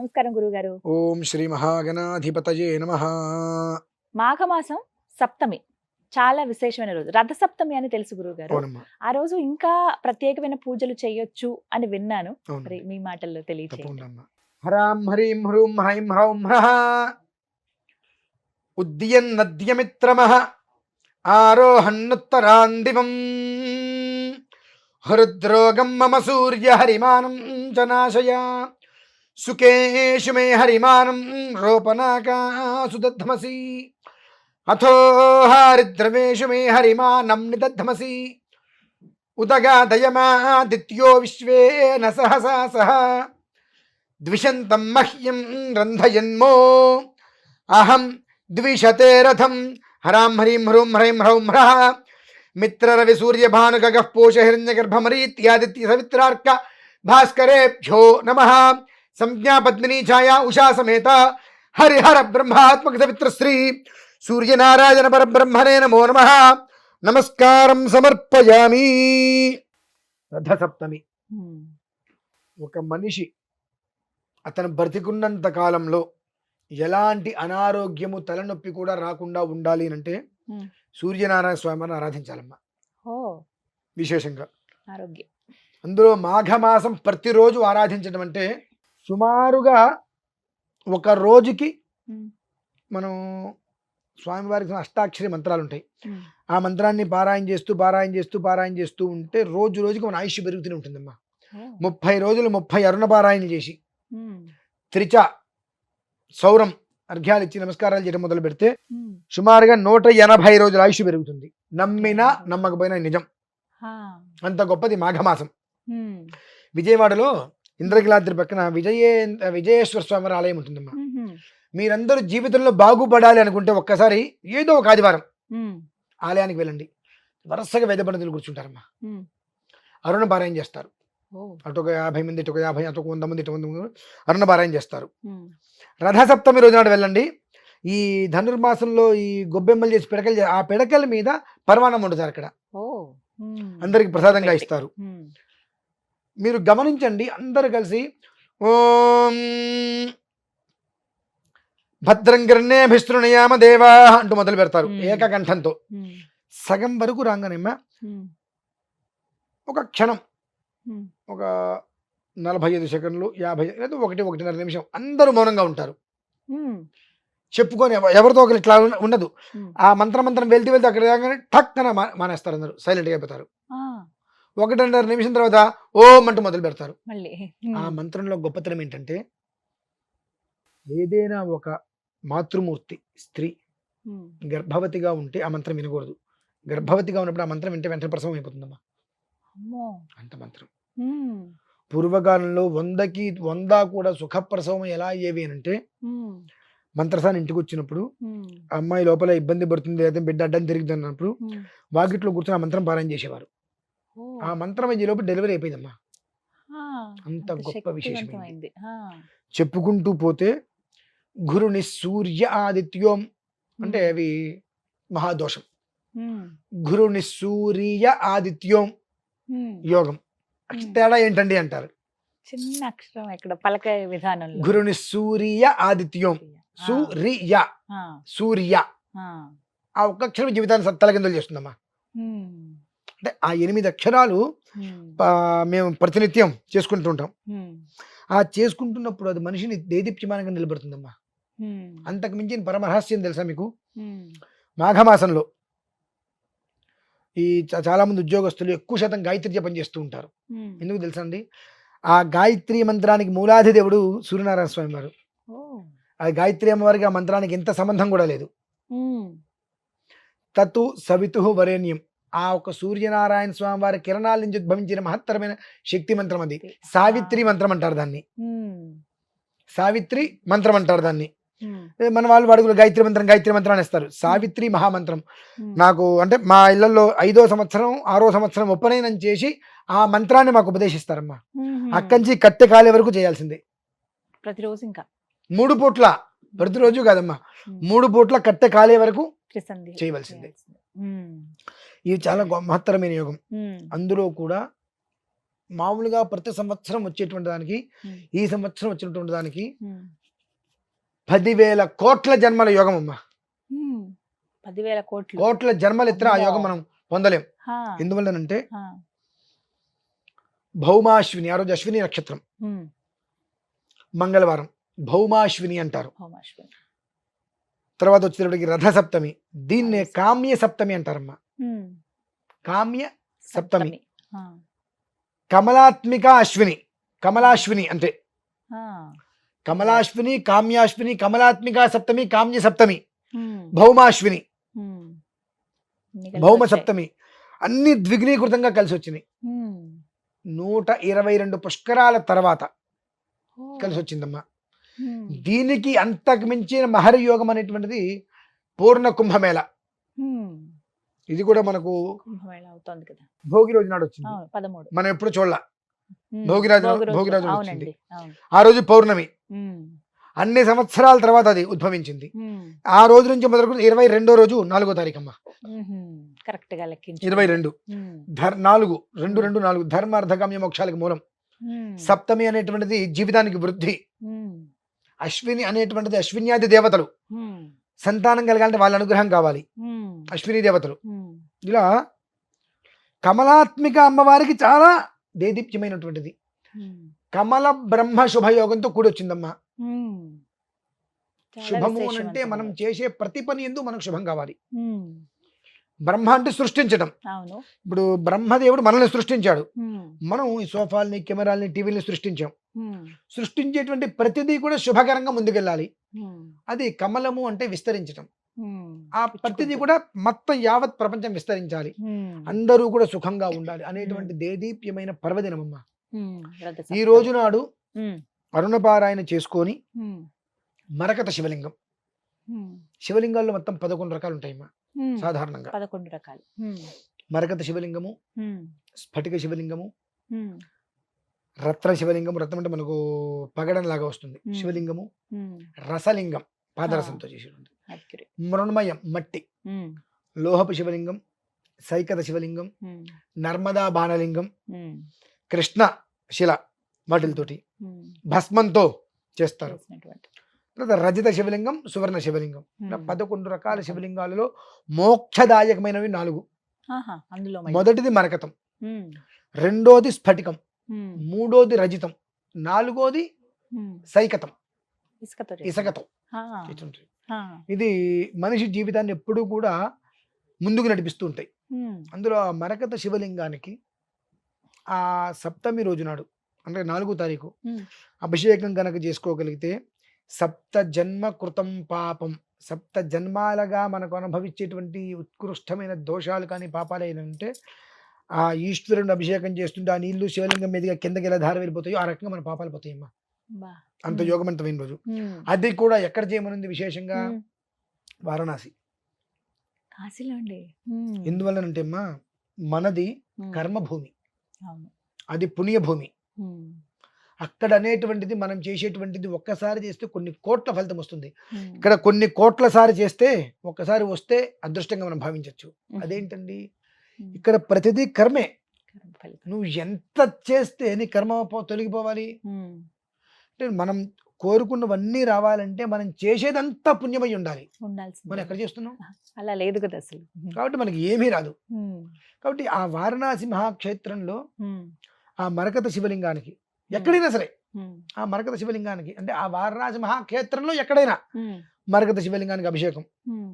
నమస్కారం గురుగారు. ఓం శ్రీ మహాగణాధిపతయే నమః. మాఘమాసం సప్తమి చాలా విశేషమైన రోజు. రథ సప్తమి అని తెలుసు గురుగారు. అవునమ్మా. ఆ రోజు ఇంకా ప్రత్యేకమైన పూజలు చేయొచ్చు అని విన్నాను. అవును. మరి మీ మాటల్లో తెలియచేయండి. తప్పకుండా అమ్మా. హరాం హ్రీం హ్రూం హ్రైం హ్రౌం హ్రః ఉద్యన్నద్యమిత్రమః ఆరోహన్నుత్తరాందివం హృద్రోగం మమ సూర్య హరిమానం చ నాశయ సుకేషు మే హరిమానం రోపనాకాసు దద్ధమసి అథో హారిద్రవేషు మే హరిమానం నిదద్ధమసి ఉదగాదయమాదిత్యో విశ్వేన సహసా సహ ద్విషంతం మహ్యం రంధయన్మో అహం ద్విషతే రథం హరాం హ్రీం హ్రూం హ్రైం హ్రౌం హ్రః మిత్రరవి సూర్యభాను గగః పోష హిరణ్యగర్భమరీత్యాదిత్య సవిత్రార్క భాస్కరేభ్యో నమః సంజ్ఞా పద్మినీ ఛాయా ఉషా సమేత హరిహర బ్రహ్మాత్మక సవిత్రశ్రీ సూర్యనారాయణ పరబ్రహ్మణే నమో నమః. నమస్కారం సమర్పయామి. రథసప్తమి. ఒక మనిషి అతను బ్రతికున్నంత కాలంలో ఎలాంటి అనారోగ్యము తలనొప్పి కూడా రాకుండా ఉండాలి అంటే సూర్యనారాయణ స్వామిని ఆరాధించాలమ్మా. విశేషంగా ఆరోగ్యం. అందులో మాఘమాసం ప్రతిరోజు ఆరాధించడం అంటే సుమారుగా ఒక రోజుకి మనం స్వామివారికి అష్టాక్షరి మంత్రాలు ఉంటాయి. ఆ మంత్రాన్ని పారాయణ చేస్తూ ఉంటే రోజు రోజుకి మన ఆయుష్ పెరుగుతూనే ఉంటుందమ్మా. 30 రోజులు 30 అరుణ పారాయణలు చేసి త్రిచ సౌరం అర్ఘ్యాలు ఇచ్చి నమస్కారాలు చేయడం మొదలు పెడితే సుమారుగా 180 రోజుల ఆయుష్ పెరుగుతుంది. నమ్మినా నమ్మకపోయినా నిజం. అంత గొప్పది మాఘమాసం. విజయవాడలో ఇంద్రకిలాద్రి పక్కన విజయేశ్వర స్వామి ఆలయం ఉంటుందమ్మా. మీరందరూ జీవితంలో బాగుపడాలి అనుకుంటే ఒక్కసారి ఏదో ఒక ఆదివారం ఆలయానికి వెళ్ళండి. వరుసగా వేద పండితులు కూర్చుంటారమ్మా. అరుణ పారాయణ చేస్తారు. అటు ఒక 50 మంది, ఇటు ఒక 50, అటు ఒక 100 మంది, ఇటు 100 మంది అరుణ పారాయణ చేస్తారు. రథసప్తమి రోజు నాడు వెళ్ళండి. ఈ ధనుర్మాసంలో ఈ గొబ్బెమ్మలు చేసి పిడకలు, ఆ పిడకల మీద పరమాన్నం వండుతారు. అక్కడ అందరికి ప్రసాదంగా ఇస్తారు. మీరు గమనించండి. అందరు కలిసి ఓం భద్రం కర్ణేభిస్తృణయామ దేవా అంటూ మొదలు పెడతారు ఏకకంఠంతో. సగం వరకు రాగానేమ్మా ఒక క్షణం, ఒక 45 సెకండ్లు, 50 లేదా 1-1.5 నిమిషం అందరూ మౌనంగా ఉంటారు. చెప్పుకొని ఎవరితో ఒకరు ఇట్లా ఉండదు. ఆ మంత్రం వెళ్తూ అక్కడ రాగానే ఠక్ అని మానేస్తారు. అందరూ సైలెంట్గా అయిపోతారు. 1.5 నిమిషం తర్వాత ఓం అంటూ మొదలు పెడతారు. ఆ మంత్రంలో గొప్పతనం ఏంటంటే, ఏదైనా ఒక మాతృమూర్తి స్త్రీ గర్భవతిగా ఉంటే ఆ మంత్రం వినకూడదు. గర్భవతిగా ఉన్నప్పుడు ఆ మంత్రం వింటే వెంటనే ప్రసవం అయిపోతుందమ్మా. అంత మంత్రం. పూర్వకాలంలో 100కి 100 కూడా సుఖప్రసవం ఎలా అయ్యేవి అంటే, మంత్రసాని ఇంటికి వచ్చినప్పుడు అమ్మాయి లోపల ఇబ్బంది పడుతుంది, లేదా బిడ్డ అడ్డం తిరుగుతుంది అన్నప్పుడు వాకిట్లో కూర్చొని ఆ మంత్రం పారాయణ చేసేవారు. ఆ మంత్రం ఈ లోపల డెలివరీ అయిపోయిందమ్మా. అంత గొప్ప విశేషం. చెప్పుకుంటూ పోతే గురుని సూర్య ఆదిత్యోం అంటే అవి మహాదోషం. గురుని సూర్య ఆదిత్యోం యోగం. తేడా ఏంటండి అంటారు. చిన్న అక్షరం ఇక్కడ పలక విధానంలో. గురుని సూర్య ఆదిత్యోం, సూర్య ఆ ఒక్క అక్షరం జీవితాన్ని తలకిందులు చేస్తుందమ్మా. అంటే ఆ 8 అక్షరాలు మేము ప్రతినిత్యం చేసుకుంటూ ఉంటాం. ఆ చేసుకుంటున్నప్పుడు అది మనిషిని దేదీప్యమానంగా నిలబడుతుందమ్మా. అంతకు మించిన పరమరహస్యం తెలుసా మీకు? మాఘమాసంలో ఈ చాలా మంది ఉద్యోగస్తులు ఎక్కువ శాతం గాయత్రి జపం చేస్తూ ఉంటారు. ఎందుకు తెలుసా అండి? ఆ గాయత్రి మంత్రానికి మూలాధిదేవుడు సూర్యనారాయణ స్వామి వారు. ఆ గాయత్రి అమ్మవారికి ఆ మంత్రానికి ఎంత సంబంధం కూడా లేదు. తతు సవితు వరేణ్యం. ఆ ఒక సూర్యనారాయణ స్వామి వారి కిరణాల నుంచి ఉద్భవించిన మహత్తరమైన శక్తి మంత్రం అది. సావిత్రి మంత్రం అంటారు దాన్ని. సావిత్రి మంత్రం అంటారు దాన్ని. మన వాళ్ళు అడుగులు గాయత్రి మంత్రం అనేస్తారు. సావిత్రి మహామంత్రం. నాకు అంటే మా ఇళ్లలో 5వ సంవత్సరం 6వ సంవత్సరం ఉపనయనం చేసి ఆ మంత్రాన్ని మాకు ఉపదేశిస్తారమ్మా. అక్కంచి కట్టె కాలే వరకు చేయాల్సిందే. ప్రతిరోజు ఇంకా 3 పూట్ల, ప్రతిరోజు కాదమ్మా, 3 పూట్ల కట్టె కాలే వరకు చేయవలసిందే. ఇది చాలా మహత్తరమైన యోగం. అందులో కూడా మామూలుగా ప్రతి సంవత్సరం వచ్చేటువంటి దానికి ఉమ్, ఈ సంవత్సరం వచ్చినటువంటి దానికి ఉమ్, 10,000 కోట్ల జన్మల యోగం అమ్మా. ఉమ్. 10,000 కోట్లు. కోట్ల జన్మలు ఎత్తిన ఆ యోగం మనం పొందలేం. హా, ఎందువల్లనంటే హా, భౌమాశ్విని, ఆ రోజు అశ్విని నక్షత్రం, ఉమ్, మంగళవారం భౌమాశ్విని అంటారు. హోమాశ్వరి. తర్వాత వచ్చేటప్పటికి రథసప్తమి, దీన్నే రథసప్తమి. కామ్య సప్తమి అంటారమ్మా. ఉమ్, కామ్య సప్తమి. సప్తమి. హా, కమలాత్మిక అశ్విని, కమలాశ్విని అంటే హా, కమలాశ్విని, కామ్యాశ్విని, కమలాత్మిక సప్తమి, కామ్య సప్తమి, ఉమ్, భౌమాశ్విని, ఉమ్. ఇన్ని కలిసి భౌమ వచ్చాయి. సప్తమి అన్ని ద్విగుణీకృతంగా కలిసి వచ్చినాయి. ఉమ్. 122 పుష్కరాల తర్వాత ఓ, కలిసి వచ్చిందమ్మా. ఉమ్, దీనికి అంతకు మించిన మహర్ యోగం అనేటువంటిది పూర్ణ కుంభమేళ. ఉమ్. ఇది కూడా మనకు కుంభమేళ అవుతోంది కదా. భోగి రోజు నాడు వచ్చింది. అవును, 13. మనం ఎప్పుడు చూడాల. ఉమ్, భోగిరాజు భోగి రోజు. భోగిరాజు వచ్చింది. అవునండి, అవును. ఆ రోజు పౌర్ణమి. ఉమ్, అన్ని సంవత్సరాల తర్వాత అది ఉద్భవించింది. ఉమ్, ఆ రోజు నుంచి మొదలుకొని 22వ రోజు 4వ తారీఖు అమ్మా. ఉహుం. కరెక్ట్ గా లెక్కించు. 22 ఉమ్, 4 2 2 4 ధర్మ అర్థకామ్య మోక్షాలకు మూలం. ఉమ్, సప్తమి అనేటువంటిది జీవితానికి వృద్ధి. ఉమ్, అశ్విని అనేటువంటిది అశ్విన్యాది దేవతలు. ఉమ్, సంతానం కలగాలంటే వాళ్ళ అనుగ్రహం కావాలి, ఉమ్, అశ్విని దేవతలు. ఉమ్, ఇలా కమలాత్మిక అమ్మవారికి చాలా దేదీప్యమైనటువంటిది. ఉమ్, కమల బ్రహ్మ శుభయోగంతో కూడి వచ్చిందమ్మా. ఉమ్. చాలా శుభము అని అంటే విశేషవంతమైన మనం రోజు. చేసే ప్రతి పని ఎందు మనకు శుభం కావాలి. ఉమ్, బ్రహ్మ అంటే సృష్టించడం. అవును. ఇప్పుడు బ్రహ్మదేవుడు మనల్ని సృష్టించాడు. ఉమ్, మనం ఈ సోఫాల్ని, కెమెరాల్ని, టీవీని సృష్టించాం. ఉమ్, సృష్టించేటువంటి ప్రతిదీ కూడా శుభకరంగా ముందుకెళ్ళాలి. ఉమ్, అది కమలము అంటే విస్తరించడం. ఉమ్. ఆ ప్రతిదీ కూడా మొత్తం యావత్ ప్రపంచం విస్తరించాలి, ఉమ్, అందరూ కూడా సుఖంగా ఉండాలి అనేటువంటి దేదీప్యమైన పర్వదినమమ్మ. ఉమ్. రథ ఈ సప్తమి. రోజు నాడు ఉమ్, అరుణపారాయణ చేసుకొని ఉమ్, మరకత శివలింగం. ఉమ్, శివలింగాల్లో మొత్తం 11 రకాలు ఉంటాయమ్మా ఉమ్. సాధారణంగా. 11 రకాలు. ఉమ్, మరకత శివలింగము, ఉమ్, స్ఫటిక శివలింగము, ఉమ్, రత్న శివలింగము. రత్నం అంటే మనకు పగడం లాగా వస్తుంది. మ్మ్. శివలింగము, ఉమ్. రసలింగం పాదరసంతో చేసేటువంటి, Accurate. మృణ్మయం మట్టి, ఉమ్, లోహపు శివలింగం, సైకత శివలింగం, ఉమ్, నర్మదా బాణలింగం, ఉమ్, కృష్ణ శిల వాటితోటి ఉమ్. భస్మంతో చేస్తారు. చేసినటువంటి. తర్వాత రజిత శివలింగం, సువర్ణ శివలింగం. ఇలా ఉమ్. 11 రకాల శివలింగాలలో మోక్షదాయకమైనవి 4. ఆహా, అందులో మళ్ళీ. మొదటిది మరకతం, ఉమ్, రెండోది స్ఫటికం, ఉమ్, మూడోది రజితం, నాలుగోది ఉమ్. సైకతం, ఇసుకతో చేసిన. ఇసకతం. ఆ, ఇటుంటాయి. ఆ, ఇది మనిషి జీవితాన్ని ఎప్పుడూ కూడా ముందుకు నడిపిస్తూ ఉంటాయి. ఉమ్, అందులో ఆ మరకత శివలింగానికి ఆ సప్తమి రోజు నాడు అంటే 4వ తారీఖు ఉమ్. అభిషేకం కనుక చేసుకోగలిగితే సప్త జన్మ కృతం పాపం, సప్త జన్మాలుగా మనకు అనుభవించేటువంటి ఉత్కృష్టమైన దోషాలు కానీ పాపాలు అయినా ఉంటే ఆ ఈశ్వరుని అభిషేకం చేస్తుంటే ఆ నీళ్లు శివలింగం మీదుగా కిందకి ఎలా ధార వెళ్ళిపోతాయో ఆ రకంగా మన పాపాలు పోతాయమ్మా. బా. అంత ఉమ్. యోగవంతమైన రోజు. ఉమ్, అది కూడా ఎక్కడ చేయమనుంది విశేషంగా? ఉమ్. వారణాసి. కాశీలో అండి. ఉమ్, ఎందువల్లనంటే అమ్మా మనది ఉమ్. కర్మభూమి, అవును. అది పుణ్యభూమి. ఉమ్, అక్కడ అనేటువంటిది మనం చేసేటువంటిది ఒక్కసారి చేస్తే కొన్ని కోట్ల ఫలితం వస్తుంది. ఉమ్. ఇక్కడ కొన్ని కోట్ల సారి చేస్తే ఒక్కసారి వస్తే అదృష్టంగా మనం భావించవచ్చు. ఉమ్. అదేంటండి, ఉమ్. ఇక్కడ ప్రతిదీ కర్మే. కర్మ ఫలితం. నువ్వు ఎంత చేస్తే నీ కర్మ తొలగిపోవాలి ఉమ్, అంటే మనం కోరుకున్నవన్నీ రావాలంటే మనం చేసేదంతా పుణ్యమై ఉండాలి. మనం ఉండాల్సింది. ఎక్కడ చేస్తున్నాం అలా లేదు కదా అసలు. కాబట్టి మనకి ఏమీ రాదు. ఉమ్, కాబట్టి ఆ వారణాసి మహాక్షేత్రంలో ఉమ్, ఆ మరకత శివలింగానికి ఎక్కడైనా సరే, ఉమ్, ఆ మరకత శివలింగానికి అంటే ఆ వారణాసి మహాక్షేత్రంలో ఎక్కడైనా ఉమ్, మరకత శివలింగానికి అభిషేకం. ఉమ్,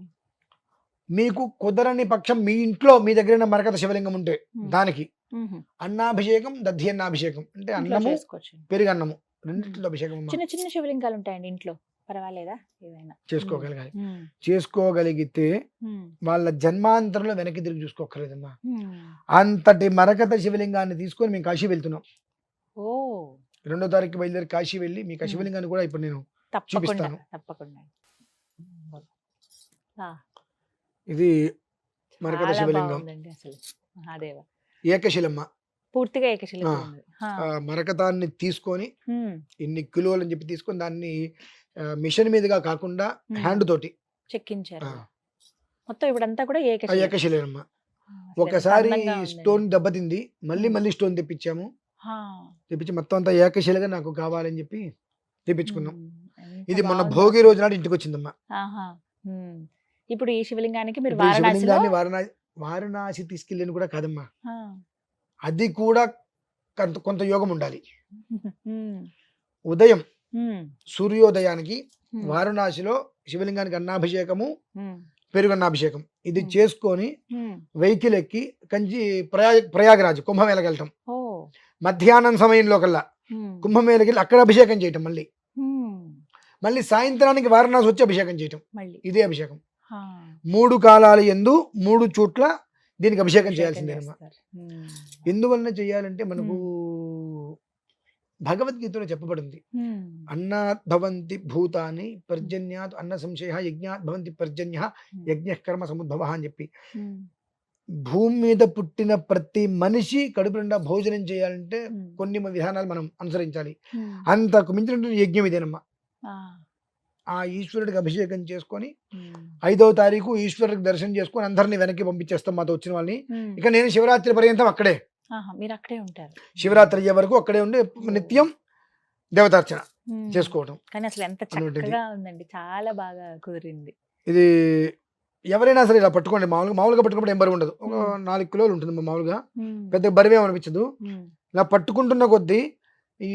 మీకు కుదరని పక్షం మీ ఇంట్లో మీ దగ్గర మరకత శివలింగం ఉంటే దానికి ఉమ్. అన్నాభిషేకం, దద్ధి అన్నాభిషేకం అంటే ఇంట్లో అన్నము చేసుకోవచ్చు. పెరుగన్నము రెండింటిలో అభిషేకం అమ్మా. చిన్న చిన్న శివలింగాలు ఉంటాయండి ఇంట్లో, పర్వాలేదా? ఏదైనా చేసుకోగలగాలి. ఉమ్, చేసుకోగలిగితే ఉమ్, వాళ్ళ జన్మాంతరంలో వెనక్కి తిరిగి చూసుకోకర్లేదమ్మా. ఉమ్. అంతటి మరకత శివలింగాన్ని తీసుకొని మేము కాశీ వెళ్తున్నాం. ఓ, 2వ తారీఖు బయలుదేరి కాశీ వెళ్ళి మీకు ఆ ఉమ్. శివలింగాన్ని కూడా ఇప్పుడు నేను తప్పకుండా చూపిస్తాను. తప్పకుండా. ఆ, ఇది మరకత చాలా శివలింగం, బాగుందండి అసలు. మహాదేవ ఏకశిలమ్మ. పూర్తిగా ఏకశిల ఆ. ఉన్నది. ఆ, ఆ మరకతాన్ని తీసుకొని ఉమ్, ఇన్ని కిలోలు అని చెప్పి తీసుకొని దాన్ని మిషన్ మీదుగా కాకుండా ఉమ్. హ్యాండ్ తోటి చెక్కించారు. ఆ, మొత్తం ఇప్పుడంతా కూడా ఆ ఏకశిల. ఏకశిలేనమ్మ. ఆ, అసలు ఎంత ఒకసారి అందంగా ఉందండి. స్టోన్ దెబ్బతింది, మళ్ళీ ఉమ్. మళ్ళీ స్టోన్ తెప్పించాము. ఆ! తెప్పించి మొత్తం అంతా ఏకశిలగా నాకు కావాలని చెప్పి తెప్పించుకున్నాం. ఎంత ఇది మొన్న బాగుందో భోగి అసలు. రోజు నాడు ఇంటికొచ్చిందమ్మా. ఆహా! హ్మ్. ఇప్పుడు ఈ శివలింగానికి మీరు ఇప్పుడు ఈ వారణాసిలో శివలింగాన్ని వారణాసి తీసుకెళ్ళాను కూడా కాదమ్మా. ఆ! అది కూడా కొంత యోగం ఉండాలి. హ్మ్. ఉదయం హ్మ్. సూర్యోదయానికి హ్మ్. వారణాసిలో శివలింగానికి అన్నాభిషేకము, హ్మ్. పెరుగన్నాభిషేకం ఇది హ్మ్. చేసుకొని హ్మ్. వెహికల్ ఎక్కి కంచి ప్రయాగరాజ్ కుంభమేళకి వెళ్తాం. ఓహ్! మధ్యాహ్నం సమయంలో కల్లా హ్మ్. కుంభమేళకి వెళ్ళి అక్కడ అభిషేకం చేయటం మళ్ళీ. హ్మ్. మళ్ళీ సాయంత్రానికి వారణాసి వచ్చి అభిషేకం చేయటం. మళ్ళీ. ఇదే అభిషేకం. ఆ! 3 కాలాలు యందు 3 చోట్ల దీనికి అభిషేకం అభిషేకం చేయాల్సిందేనమ్మా. చేస్తారు. హ్మ్. ఎందువలన చేయాలంటే మనకు హ్మ్. భగవద్గీతలో చెప్పబడింది. హ్మ్. అన్నాత్ భవంతి భూతాని పర్జన్యాత్ అన్న సంశయ యజ్ఞాత్ భవంతి పర్జన్య హ్మ్. యజ్ఞ కర్మ సముద్భవ అని చెప్పి హ్మ్. భూమి మీద పుట్టిన ప్రతి మనిషి కడుపు నిండా భోజనం చేయాలంటే హ్మ్. కొన్ని విధానాలు మనం అనుసరించాలి. హ్మ్. అంతకు మించినటువంటి యజ్ఞం ఇదేనమ్మా. ఆ! ఆ ఈశ్వరుడికి అభిషేకం చేసుకొని హ్మ్. 5వ తారీఖు ఈశ్వరుడికి దర్శనం చేసుకొని అందరిని వెనక్కి పంపించేస్తాం మాతో వచ్చిన వాళ్ళని. హ్మ్. ఇక నేను శివరాత్రి పర్యంతం అక్కడే. ఆహా! మీరక్కడే ఉంటారు. శివరాత్రి అయ్యే వరకు అక్కడే ఉండి నిత్యం దేవతార్చన హ్మ్. చేసుకోవటం కానీ అసలు ఎంత అటువంటిది. చక్కగా ఉందండి. చాలా బాగా కుదిరింది. ఇది ఎవరైనా సరే ఇలా పట్టుకోండి. మామూలుగా పట్టుకున్నప్పుడు ఏం బరువుండదు. ఒక హ్మ్. 4 కిలోలు ఉంటుందమ్మా మామూలుగా. హ్మ్. పెద్ద బరువేం అనిపించదు. హ్మ్. ఇలా పట్టుకుంటున్న కొద్దీ ఈ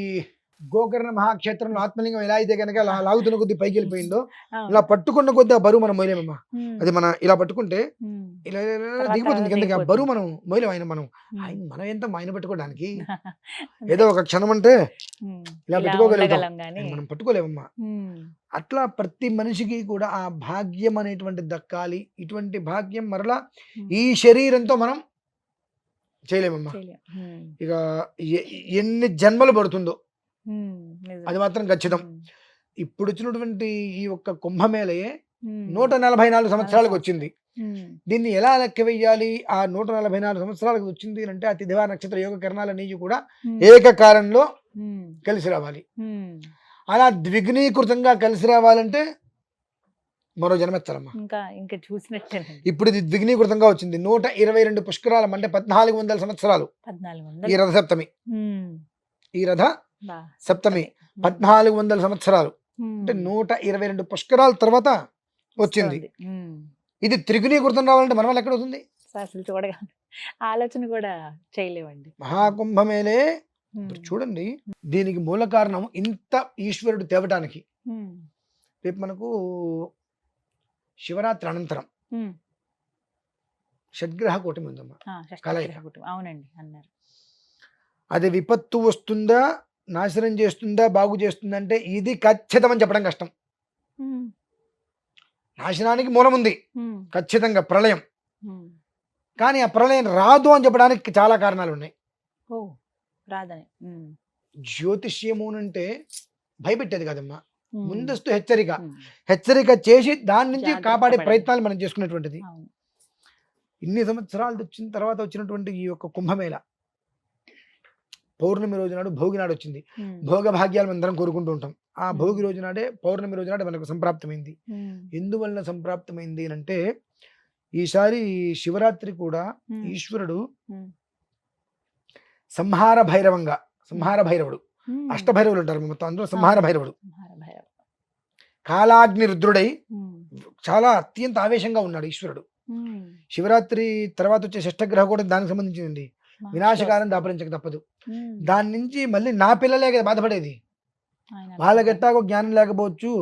గోకర్ణ మహాక్షేత్రంలో ఆత్మలింగం ఎలా అయితే గనక లాగుతున్న కొద్దీ పైకెళ్ళిపోయిందో, ఇలా అవును. పట్టుకున్న కొద్దీ ఆ బరువు మనం మోయలేమమ్మా. హ్మ్. అది మన ఇలా పట్టుకుంటే హ్మ్. ఇలా ఇలా ఇలా తర్వాత దిగిపోతుంది తర్వాత కిందకి. ఆ దిగిపోతుంది. బరువు మనం మోయలేం. హ్మ్. మనం ఎంత ఆయన పట్టుకోవడానికి. అంతే. ఏదో ఒక క్షణం అంటే హ్మ్. ఇలా ఇలా పెట్టుకోగలుగుతాం. ఉండగలం గానీ ఆయన మనం పట్టుకోలేమమ్మా. హ్మ్. అట్లా ప్రతి మనిషికి కూడా ఆ భాగ్యం అనేటువంటిది దక్కాలి. ఇటువంటి భాగ్యం మరలా హ్మ్. ఈ శరీరంతో మనం చేయలేమమ్మా. చేయలేం. హ్మ్. ఇక ఎ ఎన్ని జన్మలు పడుతుందో హ్మ్. నిజమే. అది మాత్రం ఖచ్చితం. హ్మ్. ఇప్పుడొచ్చినటువంటి ఈ ఒక్క కుంభమేళయే హ్మ్. 144 చాలా సంవత్సరాలకొచ్చింది. హ్మ్. దీన్ని ఎలా లెక్క వెయ్యాలి? ఆ 144 సంవత్సరాలకు వచ్చింది అంటే ఆ తిథివార నక్షత్ర యోగ కిరణాలనేవి కూడా హ్మ్. ఏకకాలంలో హ్మ్. కలిసి రావాలి. హ్మ్. అలా ద్విగుణీకృతంగా కలిసి రావాలంటే మరో జన్మెత్తాలమ్మా. ఇంకా చూసినట్టేనండి. ఇప్పుడు ఇది ద్విగుణీకృతంగా వచ్చింది. 122 పుష్కరాలం అంటే 1400 సంవత్సరాలు. ఈ 1400 రథసప్తమి. హ్మ్. ఈ రథ బా సప్తమి సప్తమి. హ్మ్. 1400 సంవత్సరాలు. అంటే హ్మ్. 122 పుష్కరాల తర్వాత వచ్చింది. వస్తోంది. హ్మ్. ఇది త్రిగుణీకృతం రావాలంటే మన వల్ల ఎక్కడవుతుంది? అసలు చూడగానే ఆలోచన కూడా చేయలేమండి. మహాకుంభమేళే ఇప్పుడు హ్మ్. చూడండి. దీనికి మూల కారణం ఇంత ఈశ్వరుడు తేవటానికి. హ్మ్. రేపు మనకు శివరాత్రి అనంతరం హ్మ్. షడ్గ్రహ కూటమి ఉందమ్మా. ఆ! కలయిక. షష్ఠగ్రహ కుటుంబం. అవునండి. అన్నారు. అది విపత్తు వస్తుందా? నాశనం చేస్తుందా? బాగు చేస్తుందా? అంటే ఇది ఖచ్చితం అని చెప్పడం కష్టం. హ్మ్. నాశనానికి మూలముంది. హ్మ్. ఖచ్చితంగా ప్రళయం. హ్మ్. కానీ ఆ ప్రళయం రాదు అని చెప్పడానికి చాలా కారణాలున్నాయి. ఓహ్! రాదని. హ్మ్. జ్యోతిష్యమునంటే భయపెట్టేది కాదమ్మా. హ్మ్. ముందస్తు హెచ్చరిక. హ్మ్. హెచ్చరిక చేసి దాని నుంచి జాగ్రత్త కాపాడే పడాలి. ప్రయత్నాలు మనం చేసుకునేటువంటిది. అవును. ఇన్ని సంవత్సరాలు వచ్చిన తర్వాత వచ్చినటువంటి ఈ యొక్క కుంభమేళ పౌర్ణమి రోజు నాడు భోగి నాడు వచ్చింది. హ్మ్. భోగభాగ్యాలు మనందరం కోరుకుంటూ ఉంటాం. ఆ హ్మ్. భోగి రోజు నాడే పౌర్ణమి రోజు నాడే మనకు సంప్రాప్తమైంది. హ్మ్. ఎందువలన సంప్రాప్తమైంది అనంటే ఈసారి శివరాత్రి కూడా హ్మ్. ఈశ్వరుడు హ్మ్. సంహార భైరవంగా హ్మ్. సంహార భైరవుడు. హ్మ్. అష్టభైరవులు ఉంటారు మొత్తం అందులో సంహార అవునండి. భైరవుడు. సంహార భైరవ. కాలాగ్ని రుద్రుడై హ్మ్. చాలా అత్యంత ఆవేశంగా ఉన్నాడు ఈశ్వరుడు. హ్మ్. శివరాత్రి తర్వాత వచ్చే షష్టగ్రహ కూడా దానికి సంబంధించింది. వినాశకాలం మహాశివరాత్రి. దాపరించక తప్పదు. హ్మ్. దాని నుంచి మళ్ళీ నా పిల్లలే కదా బాధపడేది. ఆయన వాళ్ళకి పాపం. ఎట్టాగో జ్ఞానం లేకపోవచ్చు.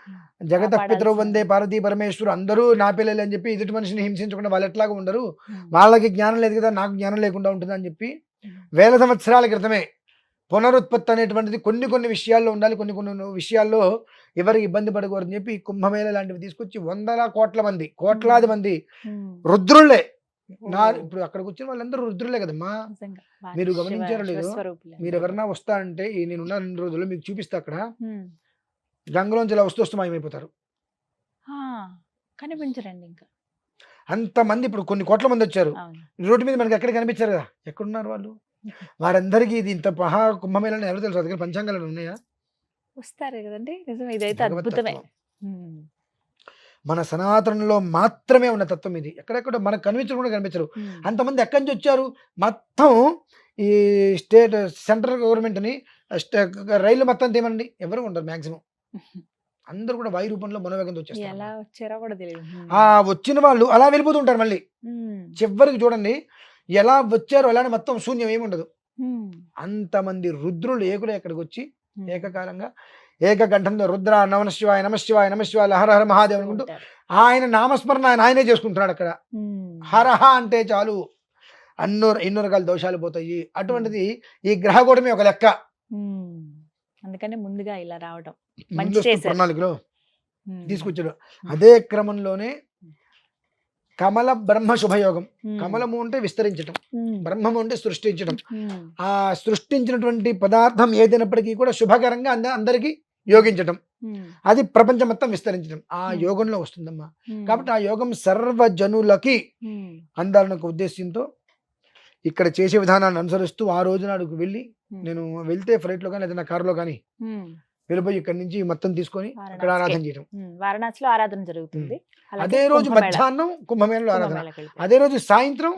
హ్మ్. జగతః పితరౌ కాపాడాల్సిన వందే పార్వతీ పరమేశ్వరు అందరూ నా పిల్లలే అని చెప్పి ఎదుటి మనిషిని హింసించకుండా వాళ్ళు ఎట్లాగో ఉండరు. హ్మ్. వాళ్ళకి జ్ఞానం లేదు కదా నాకు జ్ఞానం లేకుండా ఉంటుందని చెప్పి హ్మ్. వేల సంవత్సరాల క్రితమే పునరుత్పత్తి అనేటువంటిది కొన్ని విషయాల్లో ఉండాలి. కొన్ని విషయాల్లో ఎవరు ఇబ్బంది పడకూడదని చెప్పి ఈ కుంభమేళ లాంటివి తీసుకొచ్చి వందల కోట్ల మంది, కోట్లాది మంది హ్మ్. రుద్రుళ్ళే. ఓహ్! ఇప్పుడు అక్కడికొచ్చిన వాళ్ళందరూ రుద్రులే కదమ్మా! నిజంగా. మీరు గమనించారో లేదో, శివస్వరూపులే అందరూ కూడా. మీరెవరన్నా వస్తా అంటే నేనున్న 2 రోజుల్లో మీకు చూపిస్తా అక్కడ. హ్మ్. గంగలోంచి ఇలా వస్తూ మాయమైపోతారు. ఆ! కనిపించరండి ఇంకా. అంతమంది ఇప్పుడు కొన్ని కోట్ల మందొచ్చారు. అవును. రోడ్డు మీద మనకి ఎక్కడ కనిపించారు కదా! ఎక్కడున్నారు వాళ్ళు? వారందరికీ ఇది ఇంత మహా కుంభమేళా ఎవరో తెలుసా? దగ్గర పంచాంగాలు ఉన్నాయా? వస్తారు గదండీ! నిజమే ఇదైతే భగవత్ అద్భుతమే. తత్వం. హ్మ్. మన సనాతనంలో మాత్రమే ఉన్న తత్వం ఇది. ఎక్కడెక్కడో మనకు కనిపించరు కూడా కనిపించరు. హ్మ్. అంతమంది ఎక్కడి నుంచి వచ్చారు? మొత్తం ఈ స్టేట్ సెంట్రల్ గవర్నమెంట్ని రైలు మొత్తం తీయమండి, ఎవరు ఉండరు మ్యాక్సిమం. అందరూ కూడా వాయు రూపంలో మనోవేగంతో వచ్చేస్తారు. ఎలా వచ్చారో కూడా తెలియదు. ఆ వచ్చిన వాళ్ళు అలా వెళ్ళిపోతుంటారు మళ్ళీ. చివరికి చూడండి ఎలా వచ్చారో అలానే మొత్తం శూన్యం ఏమి ఉండదు. అంతమంది రుద్రులు ఏకులు ఎక్కడికి వచ్చి ఏకకాలంగా ఏకకంఠంతో రుద్ర నమశివాయ నమశివాయ నమశివాయ హర హర మహాదేవ్ అనుకుంటూ ఆయన నామస్మరణ ఆయనే చేసుకుంటున్నాడు అక్కడ. హరహ అంటే చాలు ఎన్నో రకాల దోషాలు పోతాయి. అటువంటిది ఈ గ్రహకూటమి ఒక లెక్క. అందుకని ముందుగా ఇలా రావడం ప్రణాళికలో తీసుకొచ్చాడు. అదే క్రమంలోనే కమల బ్రహ్మ శుభయోగం. కమలము అంటే విస్తరించటం, బ్రహ్మము అంటే సృష్టించటం. ఆ సృష్టించినటువంటి పదార్థం ఏదైనప్పటికీ కూడా శుభకరంగా అందరికీ యోగించటం, అది ప్రపంచం మొత్తం విస్తరించడం ఆ యోగంలో వస్తుందమ్మా. కాబట్టి ఆ యోగం సర్వజనులకి అందాలన్న ఒక ఉద్దేశంతో ఇక్కడ చేసే విధానాన్ని అనుసరిస్తూ ఆ రోజు నాడుకు వెళ్ళి, నేను వెళ్తే ఫ్లైట్ లో కానీ లేదా కారులో కానీ వెళ్ళిపోయి ఇక్కడ నుంచి మొత్తం తీసుకొని అక్కడ ఆరాధన చేయడం. వారణాసిలో ఆరాధన జరుగుతుంది. అదే రోజు మధ్యాహ్నం కుంభమేళలో ఆరాధన, అదే రోజు సాయంత్రం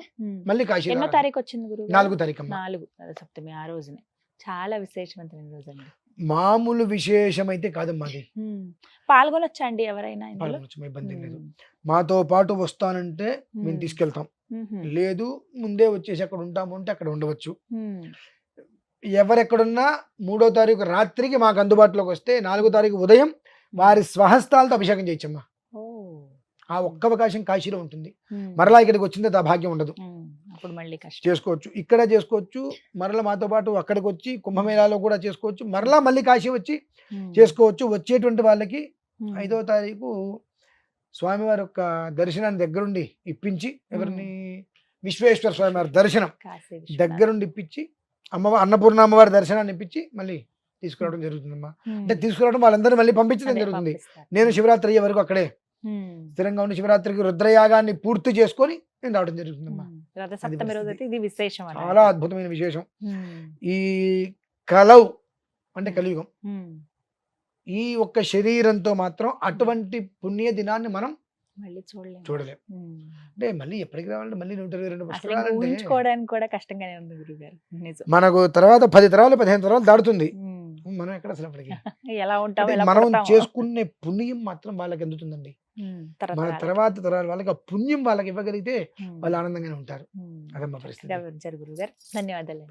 మళ్ళీ కాశీ. ఎన్నో తారీఖు వచ్చింది గురువు? 4వ తారీఖు. 4 సప్తమి ఆ రోజునే. చాలా విశేషవంతమైన రోజు అండి. మామూలు విశేషం అయితే కాదమ్మా అది. పాల్గొనొచ్చా అండి ఎవరైనా? ఇబ్బంది లేదు. మాతో పాటు వస్తానంటే మేము తీసుకెళ్తాం, లేదు ముందే వచ్చేసి అక్కడ ఉంటాము అంటే అక్కడ ఉండవచ్చు. ఎవరెక్కడున్నా 3వ తారీఖు రాత్రికి మాకు అందుబాటులోకి వస్తే 4వ తారీఖు ఉదయం వారి స్వహస్తాలతో అభిషేకం చేయొచ్చమ్మా. ఆ ఒక్క అవకాశం కాశీలో ఉంటుంది. మరలా ఇక్కడికి వచ్చిందే ఆ భాగ్యం ఉండదు. చేసుకోవచ్చు, ఇక్కడ చేసుకోవచ్చు, మరలా మాతో పాటు అక్కడికి వచ్చి కుంభమేళాలో కూడా చేసుకోవచ్చు, మరలా మళ్ళీ కాశీ వచ్చి చేసుకోవచ్చు. వచ్చేటువంటి వాళ్ళకి 5వ తారీఖు స్వామివారి యొక్క దర్శనాన్ని దగ్గరుండి ఇప్పించి, ఎవరిని విశ్వేశ్వర స్వామి వారి దర్శనం దగ్గరుండి ఇప్పించి, అన్నపూర్ణ అమ్మవారి దర్శనాన్ని ఇప్పించి మళ్ళీ తీసుకురావడం జరుగుతుందమ్మా. అంటే తీసుకురావడం వాళ్ళందరూ మళ్ళీ పంపించడం జరుగుతుంది. నేను శివరాత్రి అయ్యే వరకు అక్కడే స్థిరంగా ఉండి శివరాత్రికి రుద్రయాగాన్ని పూర్తి చేసుకొని నేను రావడం జరుగుతుందమ్మా. చాలా అద్భుతమైన విశేషం. ఈ కలవు అంటే కలియుగం, ఈ ఒక్క శరీరంతో మాత్రం అటువంటి పుణ్య దినాన్ని మనం చూడలేం. అంటే మళ్ళీ ఎప్పటికి రావాలంటే మళ్ళీ 122 పుష్కరాలంటే కూడా కష్టంగానే ఉంది గురుగారు. మనకు తర్వాత 10 తరాలు 15 తరాలు దాడుతుంది. మనం ఎక్కడ అసలు అప్పటికి ఎలా ఉంటాం, మనం చేసుకునే పుణ్యం మాత్రం వాళ్ళకి అందుతుందండి. మన తర్వాత తరాల వాళ్ళకి ఆ పుణ్యం వాళ్ళకి ఇవ్వగలిగితే వాళ్ళు ఆనందంగానే ఉంటారు. అదమ్మా పరిస్థితి. ధన్యవాదాలు.